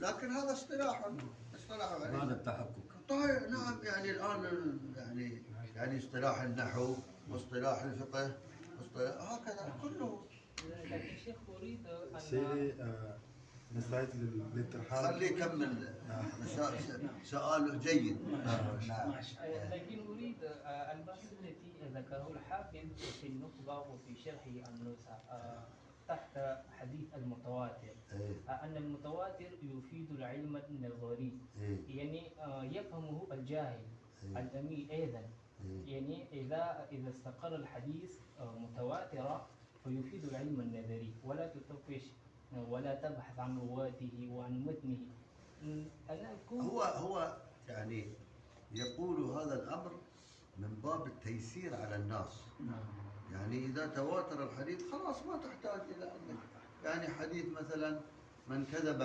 لكن هذا اصطلاح يعني. بعد التحقق. طيب نعم، يعني الآن يعني اصطلاح النحو واصطلاح الفقه هكذا كله. لكن شيخ أريد أن سيدي نستعد للترحال. خليه يكمل. سؤال جيد. نعم. لكن أريد البحث التي ذكره الحافظ في النخبة وفي شرح النزهة تحت حديث المتواتر، أن المتواتر يفيد العلم النظري، يعني يفهمه الجاهل الأمي أيضا. يعني إذا استقر الحديث متواترا فيفيد العلم النظري، ولا تطفش ولا تبحث عن رواته وعن متنه. هو يعني يقول هذا الأمر من باب التيسير على الناس. يعني إذا تواتر الحديث خلاص ما تحتاج إلى أنك يعني حديث مثلا من كذب